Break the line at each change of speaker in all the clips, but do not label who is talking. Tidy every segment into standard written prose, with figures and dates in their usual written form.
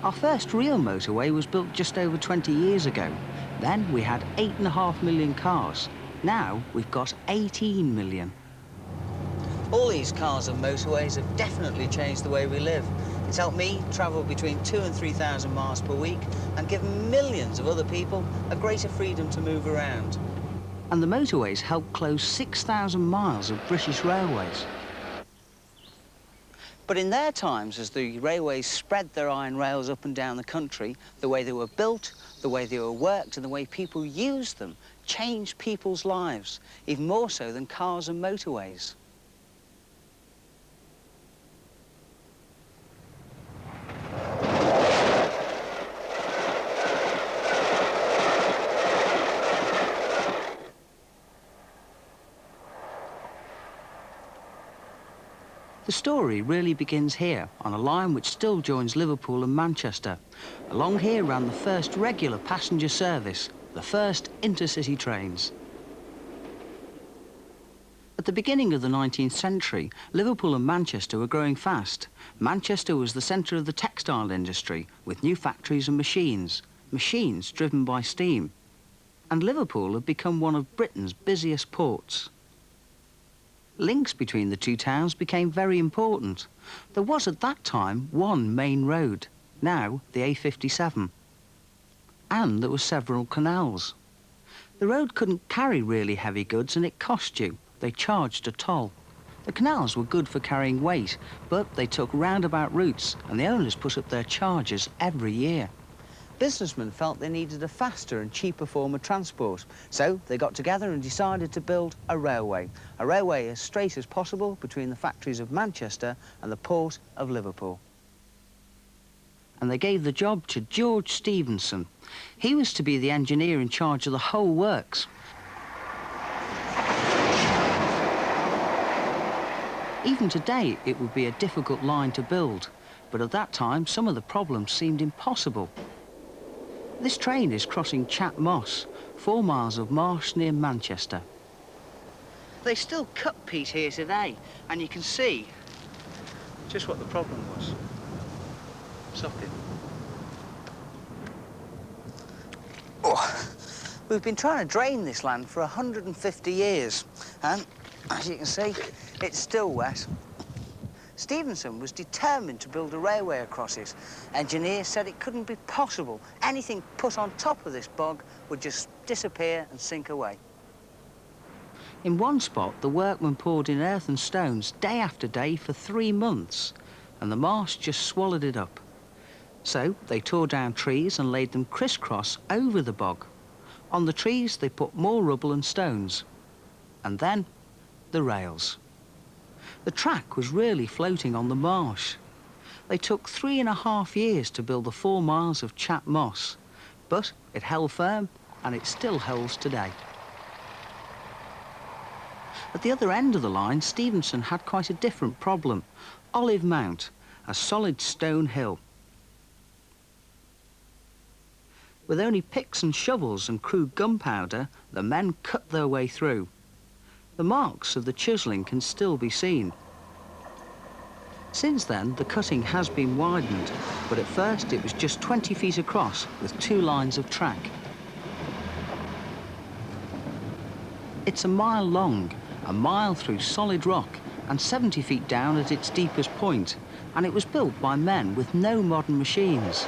Our first real motorway was built just over 20 years ago. Then we had 8.5 million cars. Now we've got 18 million. All these cars and motorways have definitely changed the way we live. It's helped me travel between 2,000 and 3,000 miles per week and given millions of other people a greater freedom to move around. And the motorways help close 6,000 miles of British railways. But in their times, as the railways spread their iron rails up and down the country, the way they were built, the way they were worked and the way people used them changed people's lives, even more so than cars and motorways. The story really begins here, on a line which still joins Liverpool and Manchester. Along here ran the first regular passenger service, the first intercity trains. At the beginning of the 19th century, Liverpool and Manchester were growing fast. Manchester was the centre of the textile industry, with new factories and machines driven by steam. And Liverpool had become one of Britain's busiest ports. Links between the two towns became very important. There was at that time one main road, now the A57. And there were several canals. The road couldn't carry really heavy goods and it cost you. They charged a toll. The canals were good for carrying weight, but they took roundabout routes and the owners put up their charges every year. Businessmen felt they needed a faster and cheaper form of transport, so they got together and decided to build a railway as straight as possible between the factories of Manchester and the port of Liverpool. And they gave the job to George Stephenson. He was to be the engineer in charge of the whole works. Even today, it would be a difficult line to build, but at that time, some of the problems seemed impossible. This train is crossing Chat Moss, 4 miles of marsh near Manchester. They still cut peat here today, and you can see just what the problem was. Sopping. Oh, we've been trying to drain this land for 150 years, and as you can see, it's still wet. Stephenson was determined to build a railway across it. Engineers said it couldn't be possible. Anything put on top of this bog would just disappear and sink away. In one spot, the workmen poured in earth and stones day after day for 3 months, and the marsh just swallowed it up. So they tore down trees and laid them crisscross over the bog. On the trees, they put more rubble and stones. And then, the rails. The track was really floating on the marsh. They took 3.5 years to build the 4 miles of Chat Moss, but it held firm and it still holds today. At the other end of the line, Stephenson had quite a different problem. Olive Mount, a solid stone hill. With only picks and shovels and crude gunpowder, the men cut their way through. The marks of the chiselling can still be seen. Since then, the cutting has been widened, but at first it was just 20 feet across with 2 lines of track. It's a mile long, a mile through solid rock, and 70 feet down at its deepest point, and it was built by men with no modern machines.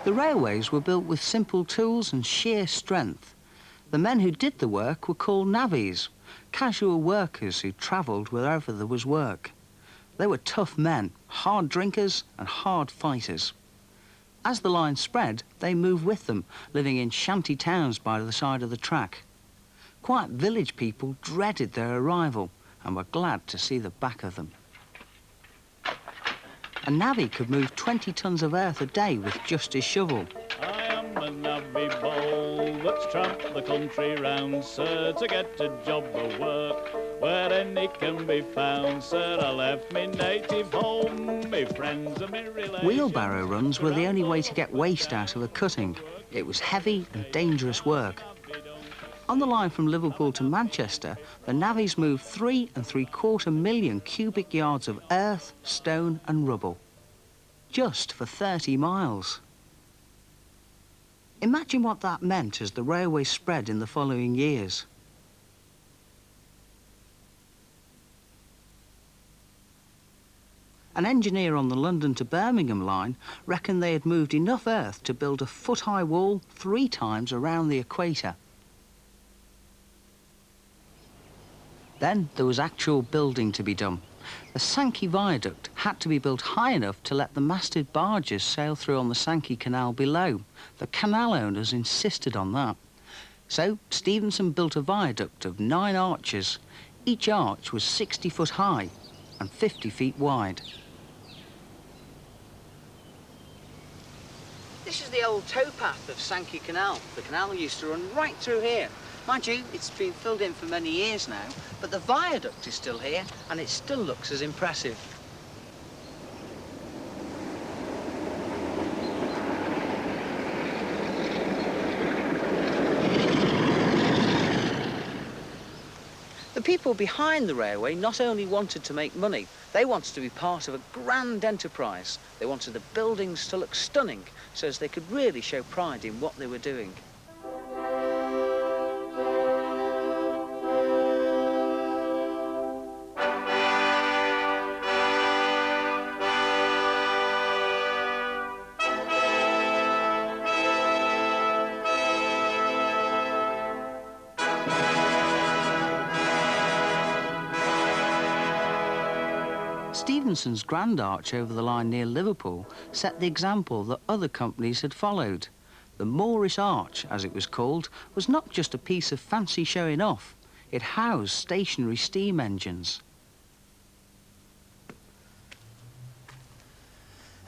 The railways were built with simple tools and sheer strength. The men who did the work were called navvies, casual workers who travelled wherever there was work. They were tough men, hard drinkers and hard fighters. As the line spread, they moved with them, living in shanty towns by the side of the track. Quiet village people dreaded their arrival and were glad to see the back of them. A navvy could move 20 tons of earth a day with just his shovel.
I am a navvy bold that's tramped the country round, sir, to get a job of work. where any can be found, sir. I left me native home, me friends and me relations.
Wheelbarrow runs were the only way to get waste out of a cutting. It was heavy and dangerous work. On the line from Liverpool to Manchester, the navvies moved 3.75 million cubic yards of earth, stone and rubble, just for 30 miles. Imagine what that meant as the railway spread in the following years. An engineer on the London to Birmingham line reckoned they had moved enough earth to build a foot-high wall 3 times around the equator. Then there was actual building to be done. The Sankey Viaduct had to be built high enough to let the masted barges sail through on the Sankey Canal below. The canal owners insisted on that. So Stephenson built a viaduct of 9 arches. Each arch was 60 foot high and 50 feet wide. This is the old towpath of Sankey Canal. The canal used to run right through here. Mind you, it's been filled in for many years now, but the viaduct is still here and it still looks as impressive. The people behind the railway not only wanted to make money, they wanted to be part of a grand enterprise. They wanted the buildings to look stunning so as they could really show pride in what they were doing. Stephenson's Grand Arch over the line near Liverpool set the example that other companies had followed. The Moorish Arch, as it was called, was not just a piece of fancy showing off. It housed stationary steam engines.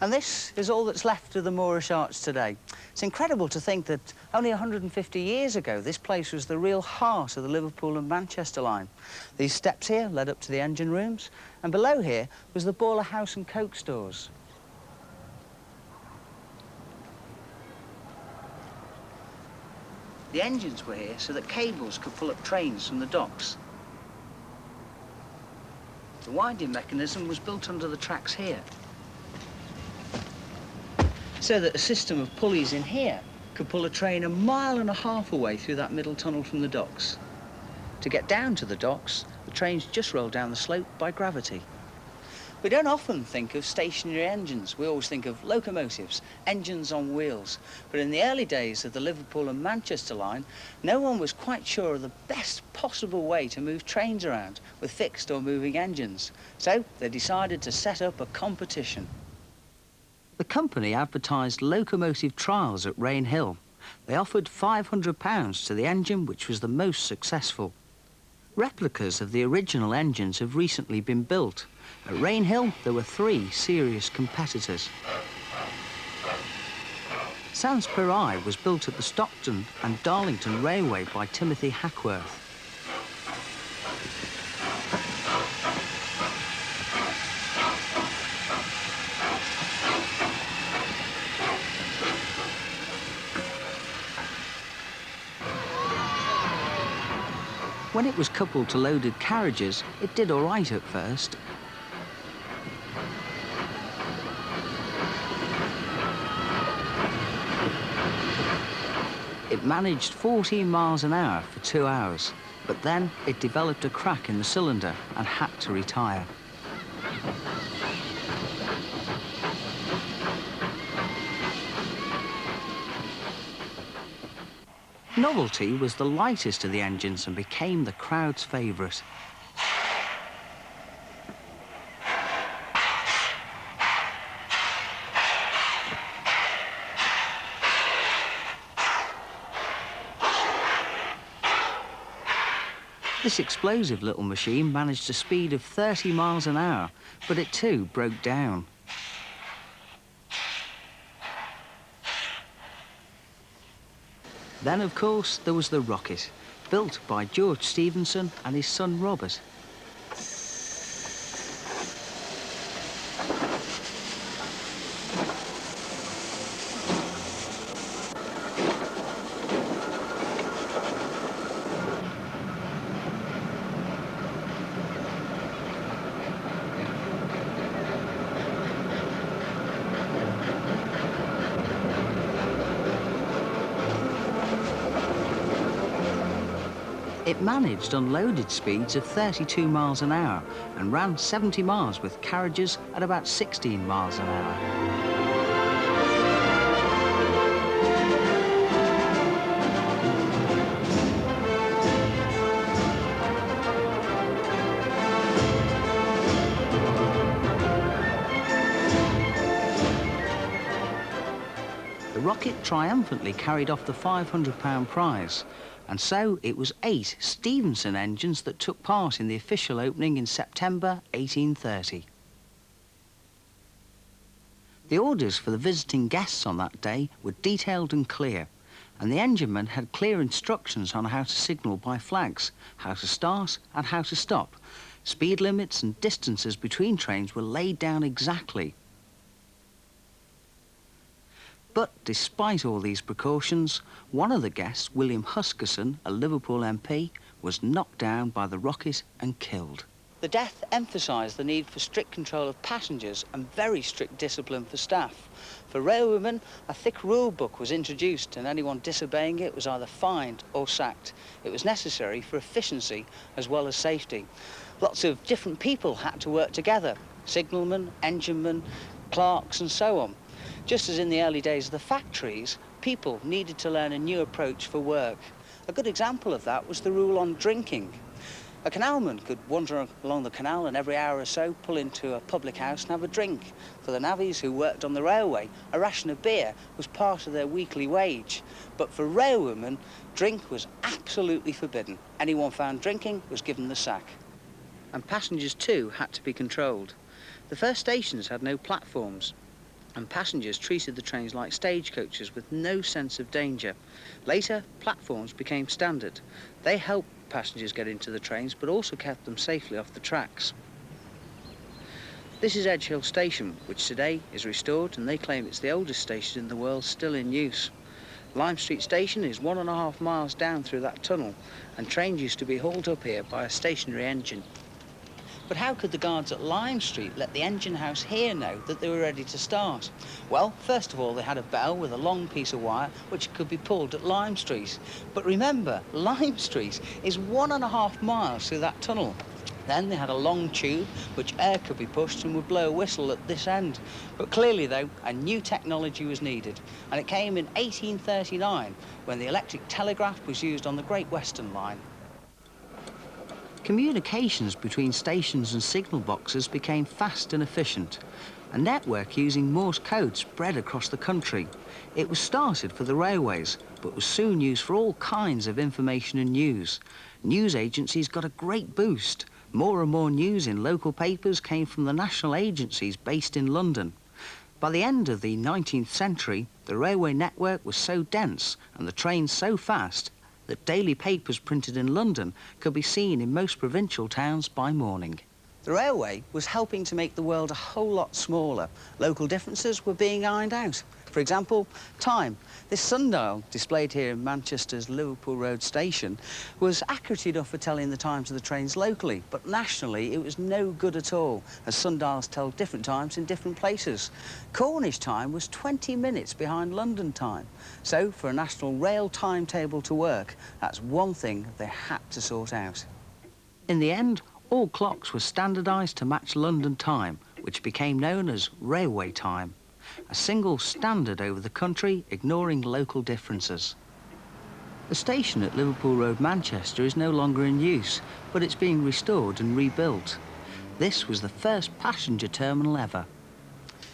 And this is all that's left of the Moorish Arch today. It's incredible to think that only 150 years ago, this place was the real heart of the Liverpool and Manchester line. These steps here led up to the engine rooms, and below here was the Boiler House and Coke stores. The engines were here so that cables could pull up trains from the docks. The winding mechanism was built under the tracks here, so that a system of pulleys in here could pull a train 1.5 miles away through that middle tunnel from the docks. To get down to the docks, the trains just roll down the slope by gravity. We don't often think of stationary engines. We always think of locomotives, engines on wheels. But in the early days of the Liverpool and Manchester line, no one was quite sure of the best possible way to move trains around with fixed or moving engines. So they decided to set up a competition. The company advertised locomotive trials at Rainhill. They offered £500 to the engine which was the most successful. Replicas of the original engines have recently been built. At Rainhill, there were 3 serious competitors. Sanspareil was built at the Stockton and Darlington Railway by Timothy Hackworth. When it was coupled to loaded carriages, it did all right at first. It managed 14 miles an hour for 2 hours, but then it developed a crack in the cylinder and had to retire. Novelty was the lightest of the engines and became the crowd's favourite. This explosive little machine managed a speed of 30 miles an hour, but it too broke down. Then, of course, there was the rocket, built by George Stephenson and his son Robert. It managed unloaded speeds of 32 miles an hour and ran 70 miles with carriages at about 16 miles an hour. The rocket triumphantly carried off the £500 prize, and so it was 8 Stephenson engines that took part in the official opening in September 1830. The orders for the visiting guests on that day were detailed and clear, and the enginemen had clear instructions on how to signal by flags, how to start and how to stop. Speed limits and distances between trains were laid down exactly. But despite all these precautions, one of the guests, William Huskisson, a Liverpool MP, was knocked down by the rocket and killed. The death emphasised the need for strict control of passengers and very strict discipline for staff. For railwaymen, a thick rule book was introduced, and anyone disobeying it was either fined or sacked. It was necessary for efficiency as well as safety. Lots of different people had to work together: signalmen, enginemen, clerks and so on. Just as in the early days of the factories, people needed to learn a new approach for work. A good example of that was the rule on drinking. A canalman could wander along the canal and every hour or so pull into a public house and have a drink. For the navvies who worked on the railway, a ration of beer was part of their weekly wage. But for railwaymen, drink was absolutely forbidden. Anyone found drinking was given the sack. And passengers too had to be controlled. The first stations had no platforms, and passengers treated the trains like stagecoaches with no sense of danger. Later, platforms became standard. They helped passengers get into the trains, but also kept them safely off the tracks. This is Edge Hill Station, which today is restored, and they claim it's the oldest station in the world still in use. Lime Street Station is 1.5 miles down through that tunnel, and trains used to be hauled up here by a stationary engine. But how could the guards at Lime Street let the engine house here know that they were ready to start? Well, first of all, they had a bell with a long piece of wire which could be pulled at Lime Street. But remember, Lime Street is 1.5 miles through that tunnel. Then they had a long tube which air could be pushed and would blow a whistle at this end. But clearly, though, a new technology was needed, and it came in 1839 when the electric telegraph was used on the Great Western Line. Communications between stations and signal boxes became fast and efficient. A network using Morse code spread across the country. It was started for the railways, but was soon used for all kinds of information and news. News agencies got a great boost. More and more news in local papers came from the national agencies based in London. By the end of the 19th century, the railway network was so dense and the trains so fast that daily papers printed in London could be seen in most provincial towns by morning. The railway was helping to make the world a whole lot smaller. Local differences were being ironed out. For example, time. This sundial, displayed here in Manchester's Liverpool Road Station, was accurate enough for telling the times of the trains locally, but nationally it was no good at all, as sundials tell different times in different places. Cornish time was 20 minutes behind London time. So, for a national rail timetable to work, that's one thing they had to sort out. In the end, all clocks were standardised to match London time, which became known as railway time. A single standard over the country, ignoring local differences. The station at Liverpool Road, Manchester is no longer in use, but it's being restored and rebuilt. This was the first passenger terminal ever.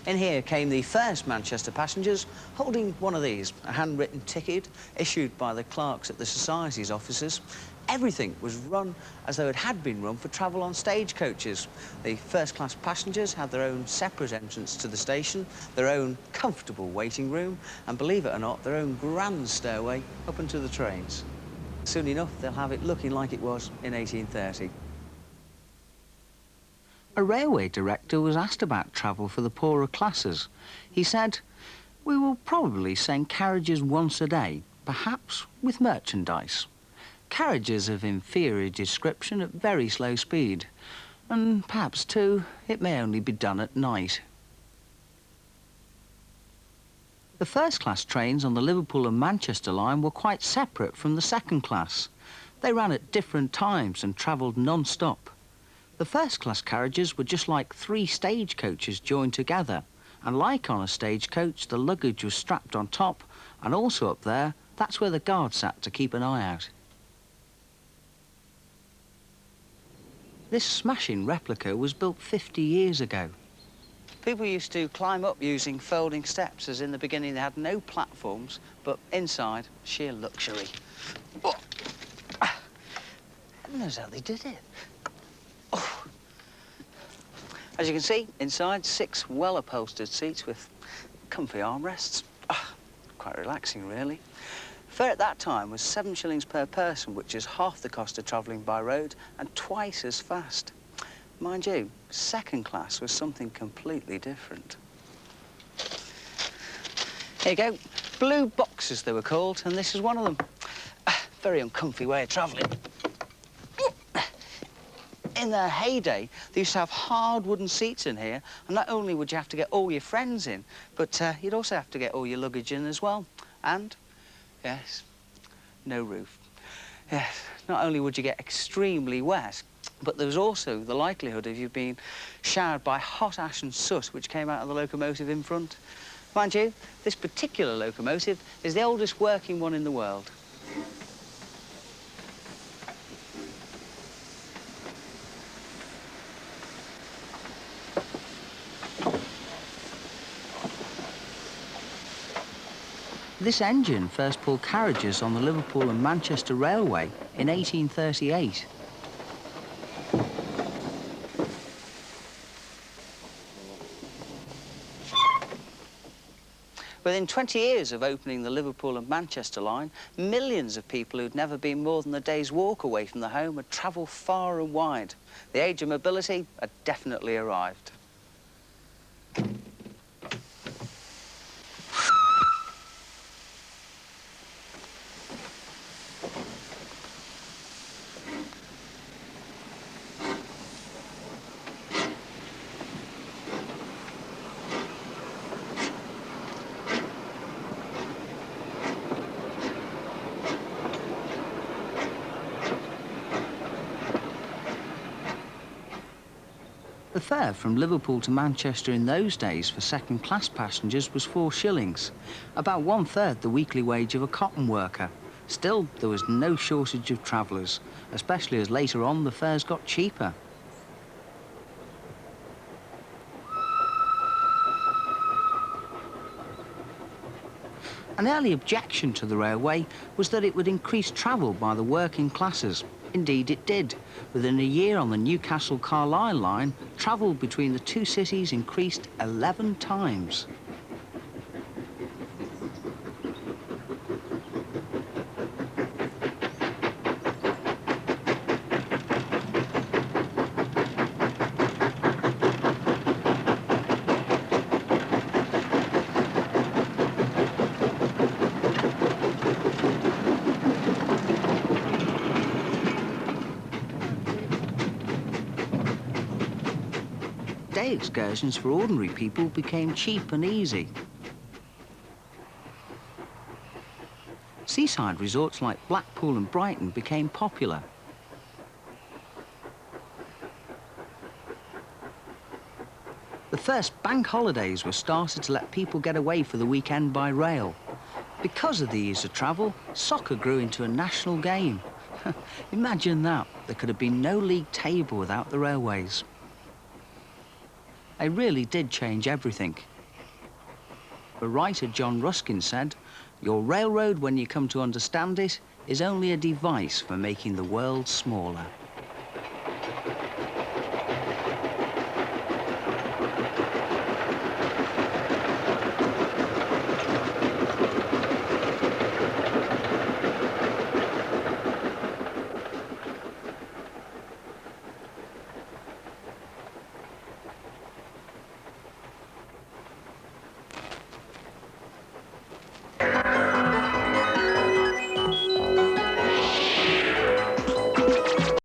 In here came the first Manchester passengers holding one of these, a handwritten ticket issued by the clerks at the Society's offices. Everything was run as though it had been run for travel on stagecoaches. The first-class passengers had their own separate entrance to the station, their own comfortable waiting room, and believe it or not, their own grand stairway up into the trains. Soon enough, they'll have it looking like it was in 1830. A railway director was asked about travel for the poorer classes. He said, "We will probably send carriages once a day, perhaps with merchandise. Carriages of inferior description at very slow speed. And perhaps, too, it may only be done at night." The first-class trains on the Liverpool and Manchester line were quite separate from the second class. They ran at different times and travelled non-stop. The first-class carriages were just like 3 stagecoaches joined together, and like on a stagecoach, the luggage was strapped on top, and also up there, that's where the guard sat to keep an eye out. This smashing replica was built 50 years ago. People used to climb up using folding steps, as in the beginning they had no platforms, but inside, sheer luxury. Oh. Heaven knows how they did it. Oh. As you can see, inside, 6 well-upholstered seats with comfy armrests. Oh, quite relaxing, really. Fare at that time was 7 shillings per person, which is half the cost of travelling by road and twice as fast. Mind you, second class was something completely different. Here you go. Blue boxes, they were called, and this is one of them. Very uncomfy way of travelling. In their heyday, they used to have hard wooden seats in here, and not only would you have to get all your friends in, but you'd also have to get all your luggage in as well. And, yes, no roof. Yes, not only would you get extremely wet, but there was also the likelihood of you being showered by hot ash and soot which came out of the locomotive in front. Mind you, this particular locomotive is the oldest working one in the world. This engine first pulled carriages on the Liverpool and Manchester Railway in 1838. Within 20 years of opening the Liverpool and Manchester line, millions of people who'd never been more than a day's walk away from the home had travelled far and wide. The age of mobility had definitely arrived. The fare from Liverpool to Manchester in those days for second-class passengers was 4 shillings, about 1/3 the weekly wage of a cotton worker. Still, there was no shortage of travellers, especially as later on the fares got cheaper. An early objection to the railway was that it would increase travel by the working classes. Indeed, it did. Within a year on the Newcastle-Carlisle line, travel between the 2 cities increased 11 times. Day excursions for ordinary people became cheap and easy. Seaside resorts like Blackpool and Brighton became popular. The first bank holidays were started to let people get away for the weekend by rail. Because of the ease of travel, soccer grew into a national game. Imagine that. There could have been no league table without the railways. They really did change everything. The writer John Ruskin said, "Your railroad, when you come to understand it, is only a device for making the world smaller."